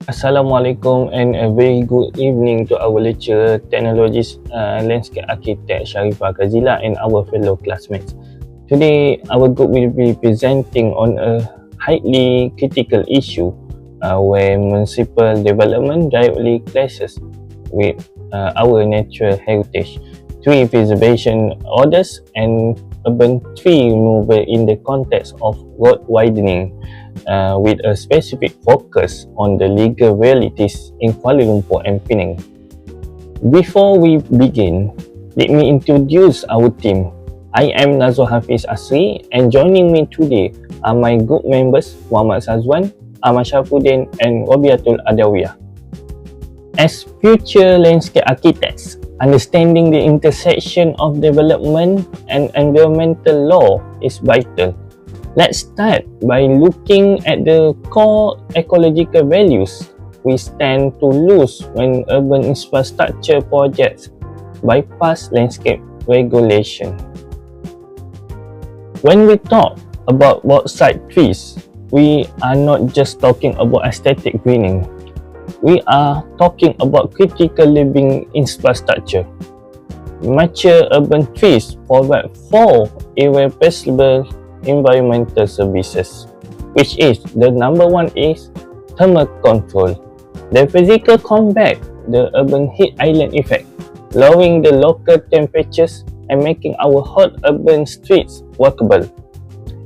Assalamualaikum and a very good evening to our lecturer, Technologies Landscape Architect Sharifah Kazila and our fellow classmates. Today, our group will be presenting on a highly critical issue where municipal development directly clashes with our natural heritage. Tree preservation orders and urban tree removal in the context of road widening with a specific focus on the legal realities in Kuala Lumpur and Penang. Before we begin, let me introduce our team. I am Nazwa Hafiz Asri, and joining me today are my group members Muhammad Sazwan, Ahmad Syafuddin and Robiatul Adawiyah. As future landscape architects, understanding the intersection of development and environmental law is vital. Let's start by looking at the core ecological values we stand to lose when urban infrastructure projects bypass landscape regulation. When we talk about roadside trees, we are not just talking about aesthetic greening. We are talking about critical living infrastructure. Mature urban trees provide four irreplaceable environmental services, which is the number one is thermal control. The physical combat the urban heat island effect, lowering the local temperatures and making our hot urban streets workable.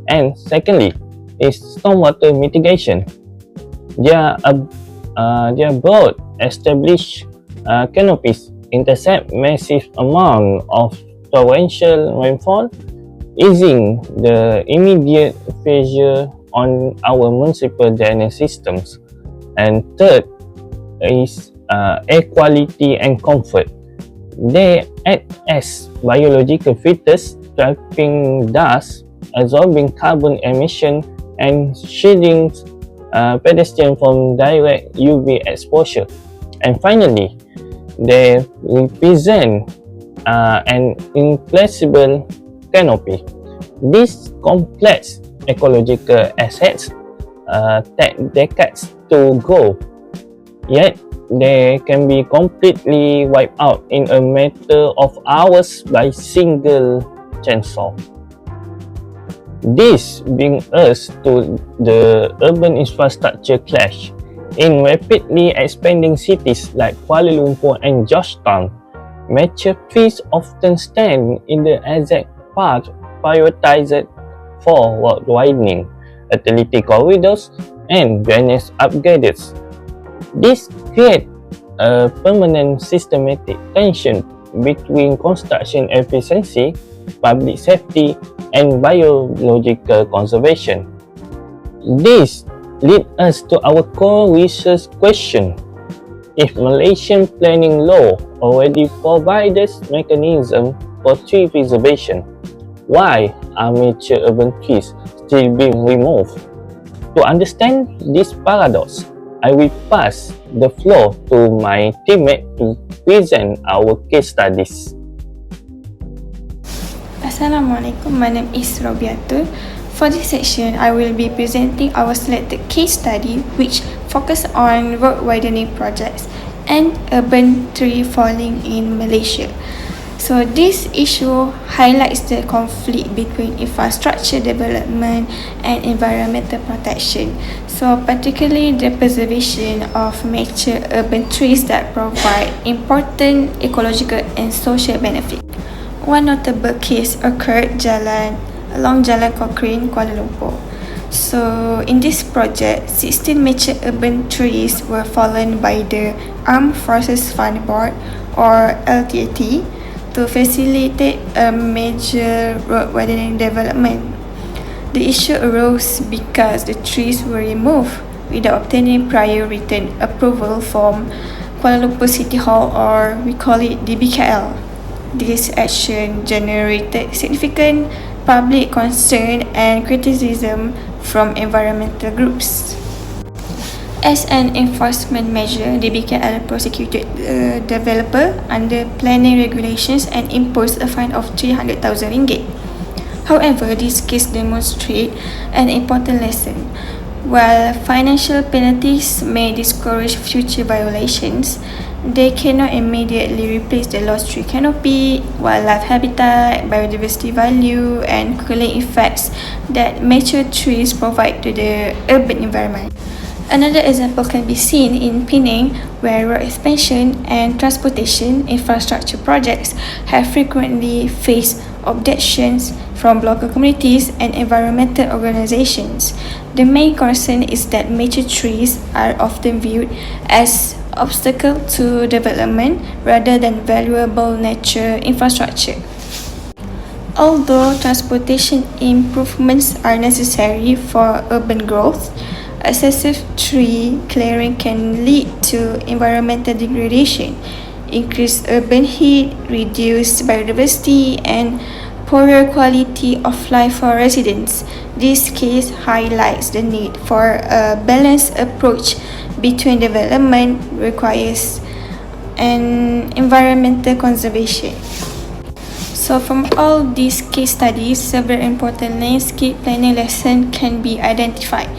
And secondly is stormwater mitigation. Their broad established canopies intercept massive amount of torrential rainfall, easing the immediate pressure on our municipal drainage systems. And third is air quality and comfort. They act as biological filters, trapping dust, absorbing carbon emission, and shielding pedestrians from direct UV exposure. And finally, they represent an inflexible canopy. These complex ecological assets take decades to grow, yet they can be completely wiped out in a matter of hours by single chainsaw. This brings us to the urban infrastructure clash. In rapidly expanding cities like Kuala Lumpur and Georgetown, mature trees often stand in the exact path prioritized for road widening, utility corridors, and drainage upgrades. This creates a permanent systematic tension between construction efficiency, public safety, and biological conservation. This leads us to our core research question. If Malaysian planning law already provides mechanism for tree preservation, why are mature urban trees still being removed? To understand this paradox, I will pass the floor to my teammate to present our case studies. Assalamualaikum, my name is Robiatul. For this section, I will be presenting our selected case study which focus on road widening projects and urban tree falling in Malaysia. So this issue highlights the conflict between infrastructure development and environmental protection. So particularly the preservation of mature urban trees that provide important ecological and social benefit. One notable case occurred along Jalan Cochrane, Kuala Lumpur. So in this project, 16 mature urban trees were fallen by the Armed Forces Fund Board or LTAT to facilitate a major road widening development. The issue arose because the trees were removed without obtaining prior written approval from Kuala Lumpur City Hall, or we call it DBKL. This action generated significant public concern and criticism from environmental groups. As an enforcement measure, DBKL prosecuted the developer under planning regulations and imposed a fine of 300,000 ringgit. However, this case demonstrates an important lesson. While financial penalties may discourage future violations, they cannot immediately replace the lost tree canopy, wildlife habitat, biodiversity value, and cooling effects that mature trees provide to the urban environment. Another example can be seen in Penang, where road expansion and transportation infrastructure projects have frequently faced objections from local communities and environmental organizations. The main concern is that mature trees are often viewed as obstacle to development rather than valuable nature infrastructure. Although transportation improvements are necessary for urban growth, excessive tree clearing can lead to environmental degradation, increased urban heat, reduced biodiversity, and poorer quality of life for residents. This case highlights the need for a balanced approach between development requires and environmental conservation. So from all these case studies, several important landscape planning lessons can be identified,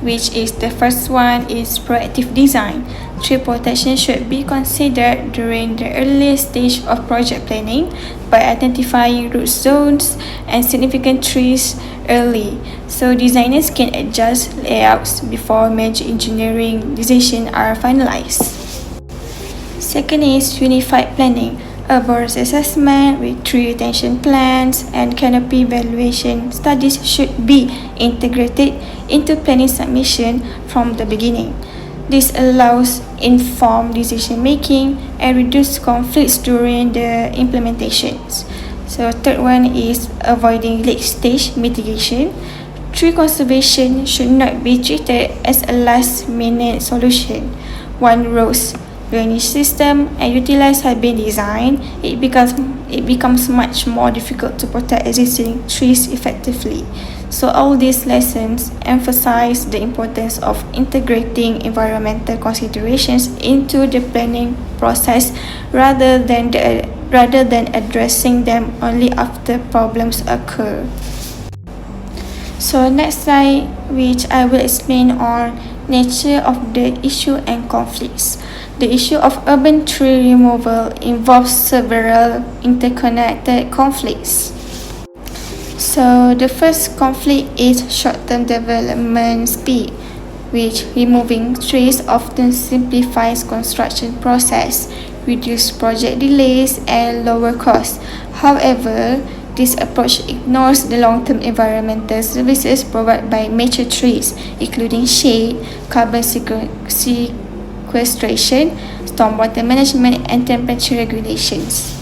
which is the first one is proactive design. Tree protection should be considered during the early stage of project planning by identifying root zones and significant trees early, so designers can adjust layouts before major engineering decisions are finalized. Second is unified planning. A board's assessment with tree retention plans and canopy evaluation studies should be integrated into planning submission from the beginning. This allows informed decision making and reduce conflicts during the implementations. So third one is avoiding late stage mitigation. Tree conservation should not be treated as a last minute solution. Once roads, drainage system and utilize have been designed, it becomes much more difficult to protect existing trees effectively. So all these lessons emphasize the importance of integrating environmental considerations into the planning process rather than addressing them only after problems occur. So next slide, which I will explain on nature of the issue and conflicts. The issue of urban tree removal involves several interconnected conflicts. So the first conflict is short-term development speed, which removing trees often simplifies construction process, reduce project delays and lower costs. However, this approach ignores the long-term environmental services provided by mature trees, including shade, carbon sequestration, stormwater management, and temperature regulations.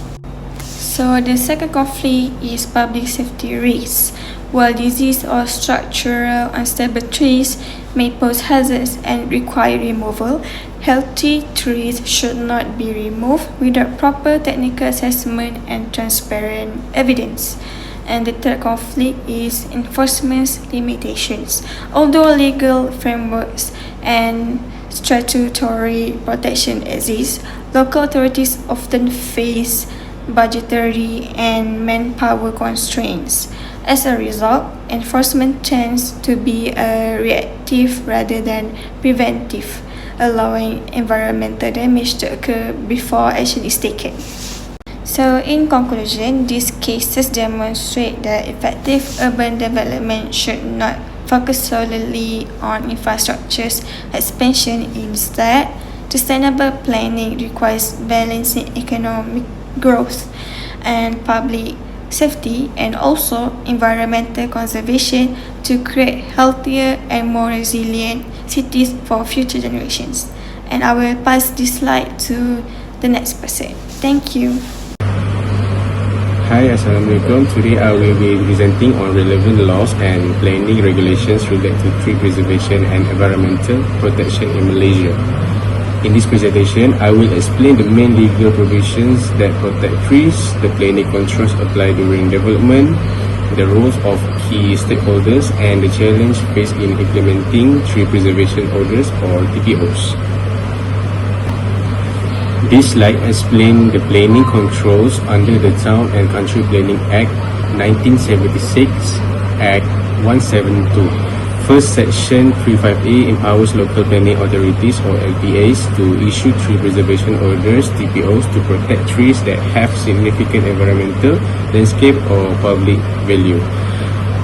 So the second conflict is public safety risks. While disease or structural unstable trees may pose hazards and require removal, healthy trees should not be removed without proper technical assessment and transparent evidence. And the third conflict is enforcement limitations. Although legal frameworks and statutory protection exist, local authorities often face budgetary and manpower constraints. As a result, enforcement tends to be reactive rather than preventive, allowing environmental damage to occur before action is taken. So in conclusion, these cases demonstrate that effective urban development should not focus solely on infrastructure's expansion. Instead, sustainable planning requires balancing economic growth and public safety and also environmental conservation to create healthier and more resilient cities for future generations. And I will pass this slide to the next person. Thank you. Hi, Assalamualaikum. Today I will be presenting on relevant laws and planning regulations related to tree preservation and environmental protection in Malaysia. In this presentation, I will explain the main legal provisions that protect trees, the planning controls applied during development, the roles of key stakeholders, and the challenge faced in implementing tree preservation orders or TPOs. This slide explains the planning controls under the Town and Country Planning Act 1976, Act 172, First, Section 35A empowers local planning authorities or LPAs to issue tree preservation orders (TPOs) to protect trees that have significant environmental, landscape or public value.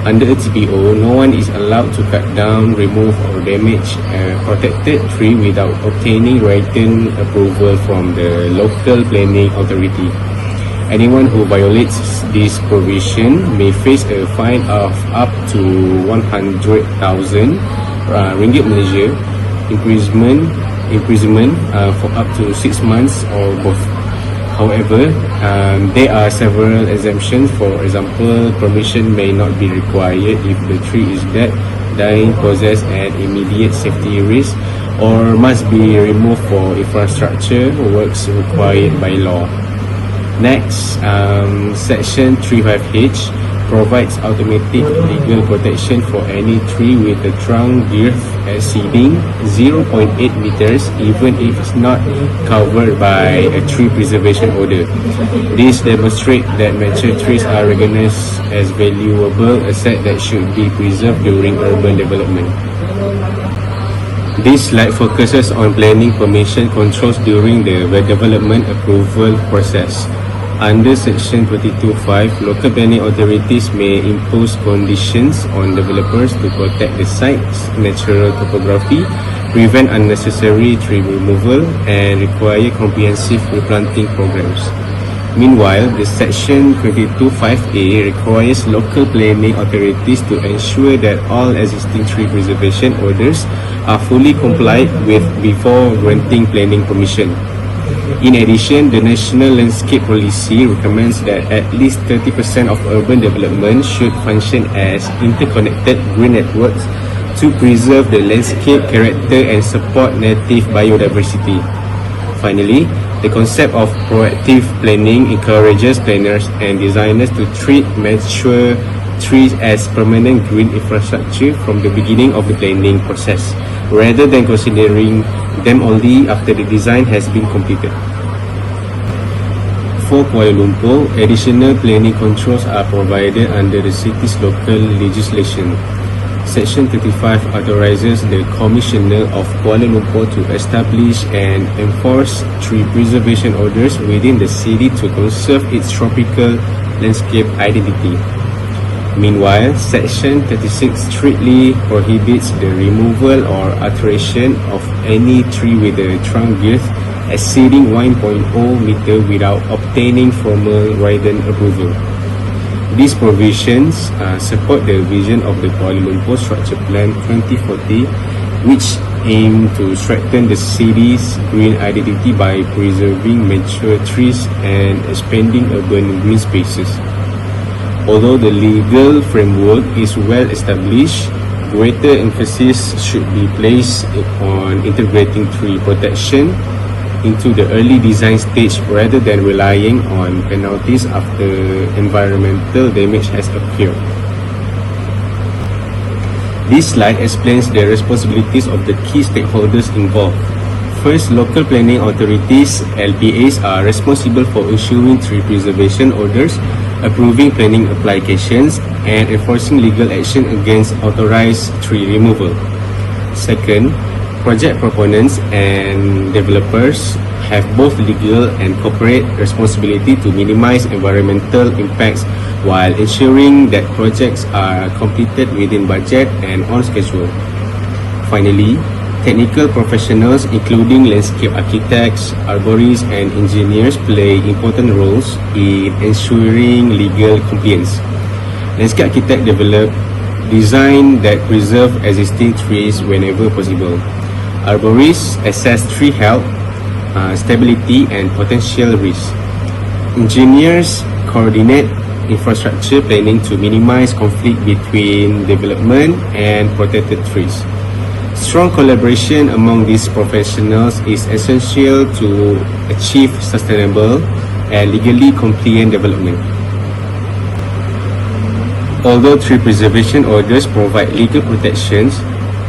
Under a TPO, no one is allowed to cut down, remove or damage a protected tree without obtaining written approval from the local planning authority. Anyone who violates this provision may face a fine of up to 100,000 ringgit Malaysia, imprisonment for up to 6 months or both. However, there are several exemptions. For example, permission may not be required if the tree is dead, dying, poses an immediate safety risk, or must be removed for infrastructure works required by law. Next, Section 35H provides automatic legal protection for any tree with a trunk girth exceeding 0.8 meters, even if it's not covered by a tree preservation order. This demonstrates that mature trees are recognized as valuable assets that should be preserved during urban development. This slide focuses on planning permission controls during the development approval process. Under Section 22(5), local planning authorities may impose conditions on developers to protect the site's natural topography, prevent unnecessary tree removal, and require comprehensive replanting programs. Meanwhile, the Section 22(5)(a) requires local planning authorities to ensure that all existing tree preservation orders are fully complied with before granting planning permission. In addition, the National Landscape Policy recommends that at least 30% of urban development should function as interconnected green networks to preserve the landscape character and support native biodiversity. Finally, the concept of proactive planning encourages planners and designers to treat mature trees as permanent green infrastructure from the beginning of the planning process, rather than considering them only after the design has been completed. For Kuala Lumpur, additional planning controls are provided under the city's local legislation. Section 35 authorizes the Commissioner of Kuala Lumpur to establish and enforce tree preservation orders within the city to conserve its tropical landscape identity. Meanwhile, Section 36 strictly prohibits the removal or alteration of any tree with a trunk girth exceeding 1.0 meter without obtaining formal written approval. These provisions support the vision of the Kuala Lumpur Structure Plan 2040, which aim to strengthen the city's green identity by preserving mature trees and expanding urban green spaces. Although the legal framework is well established, greater emphasis should be placed on integrating tree protection into the early design stage rather than relying on penalties after environmental damage has occurred. This slide explains the responsibilities of the key stakeholders involved. First, local planning authorities, LPAs, are responsible for issuing tree preservation orders, approving planning applications, and enforcing legal action against authorized tree removal. Second, project proponents and developers have both legal and corporate responsibility to minimize environmental impacts while ensuring that projects are completed within budget and on schedule. Finally, technical professionals including landscape architects, arborists, and engineers play important roles in ensuring legal compliance. Landscape architects develop design that preserve existing trees whenever possible. Arborists assess tree health, stability, and potential risks. Engineers coordinate infrastructure planning to minimize conflict between development and protected trees. Strong collaboration among these professionals is essential to achieve sustainable and legally compliant development. Although tree preservation orders provide legal protections,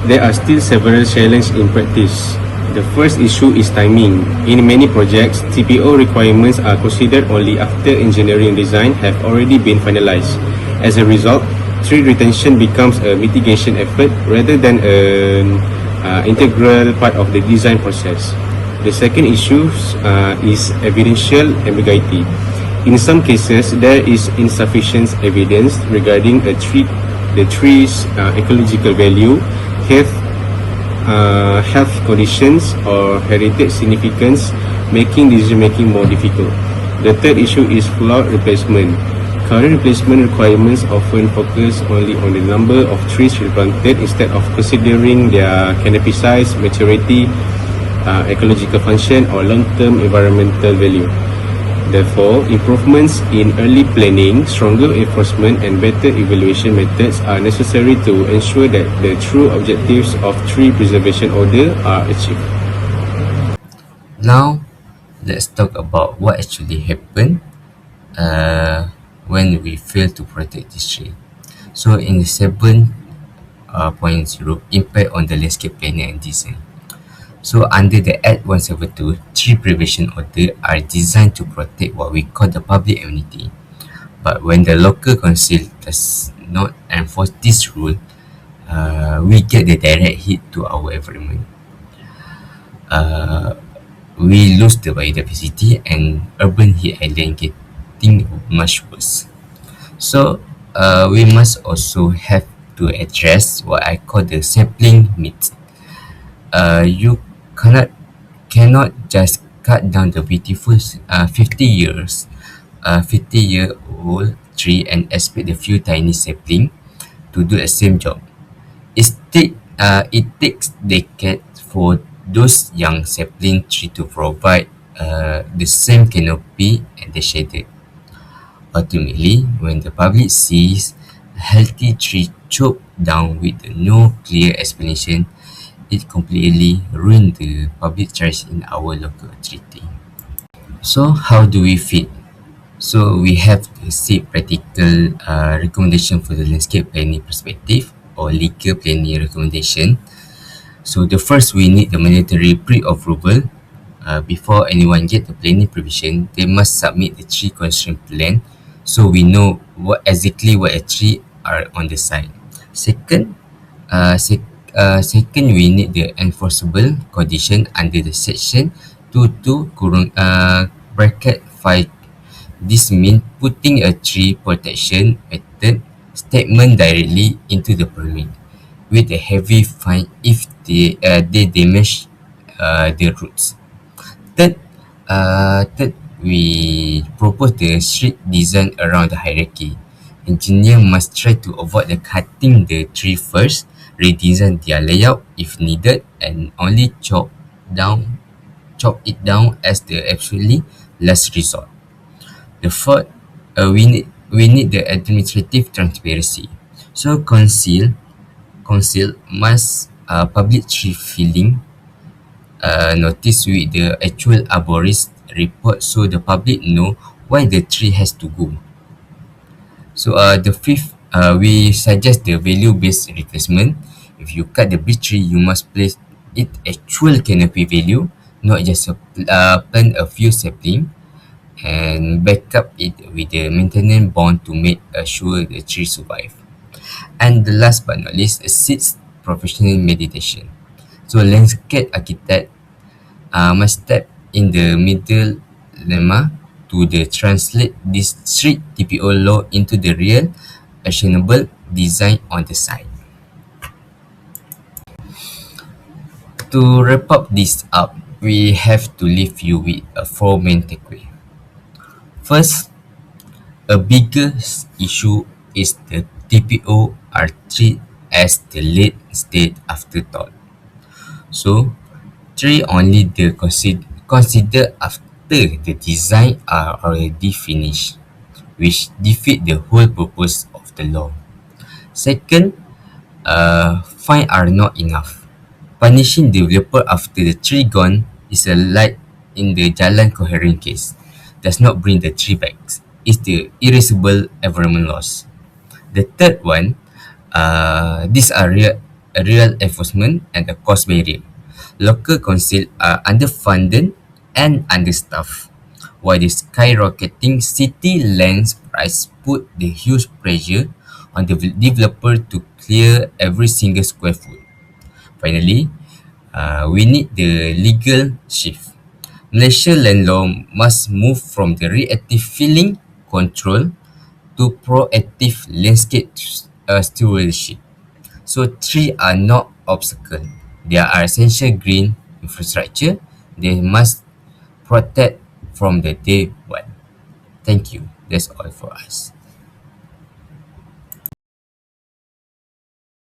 there are still several challenges in practice. The first issue is timing. In many projects, TPO requirements are considered only after engineering design have already been finalized. As a result, tree retention becomes a mitigation effort rather than an integral part of the design process. The second issue is evidential ambiguity. In some cases, there is insufficient evidence regarding the tree's ecological value, health, health conditions, or heritage significance, making decision making more difficult. The third issue is flood replacement. Current replacement requirements often focus only on the number of trees replanted instead of considering their canopy size, maturity, ecological function, or long-term environmental value. Therefore, improvements in early planning, stronger enforcement, and better evaluation methods are necessary to ensure that the true objectives of tree preservation order are achieved. Now, let's talk about what actually happened when we fail to protect this tree. So, in the 7.0, impact on the landscape planning and design. So, under the Act 172, tree preservation order are designed to protect what we call the public amenity. But when the local council does not enforce this rule, we get the direct hit to our environment. We lose the biodiversity and urban heat island getting much worse. So we must also have to address what I call the sapling myth. You cannot just cut down the beautiful 50-year-old tree and expect a few tiny sapling to do the same job. It takes decades for those young sapling tree to provide the same canopy and the shade. Ultimately, when the public sees a healthy tree chopped down with no clear explanation, it completely ruins the public trust in our local authority. So, how do we fit? So, we have the set practical recommendation for the landscape planning perspective or legal planning recommendation. So, the first, we need the mandatory pre-approval. Before anyone get the planning permission, they must submit the tree construction plan so we know what a tree are on the site. Second, we need the enforceable condition under the section 22 bracket 5. This means putting a tree protection method statement directly into the permit with a heavy fine if they damage the roots. Third, we propose the strict design around the hierarchy. Engineer must try to avoid the cutting the tree first, redesign their layout if needed, and only chop it down as the absolutely last resort. The fourth, we need the administrative transparency. So council must publish tree felling notice with the actual arborist report so the public know why the tree has to go. So the fifth, we suggest the value-based replacement. If you cut the big tree, you must place it actual canopy value, not just plant a few sapling, and back up it with the maintenance bond to make sure the tree survive. And the last but not least, sixth, professional meditation. So landscape architect must step in the middle lemma to translate this strict TPO law into the real actionable design on the site. To wrap up this up, we have to leave you with a 4 main takeaway. First, a bigger issue is the TPO are treated as the late stage afterthought. So, three only the consider after the design are already finished, which defeat the whole purpose of the law. Second, fine are not enough. Punishing developer after the tree gone is a like in the Jalan Coherent case. Does not bring the tree back. It's the irreversible environment loss. The third one, these are real enforcement and the cost barrier. Local council are underfunded and understaffed, while the skyrocketing city lands price put the huge pressure on the developer to clear every single square foot. Finally, we need the legal shift. Malaysia land law must move from the reactive filling control to proactive landscape stewardship. So trees are not obstacle. They are essential green infrastructure. They must protect from the day one. Thank you. That's all for us.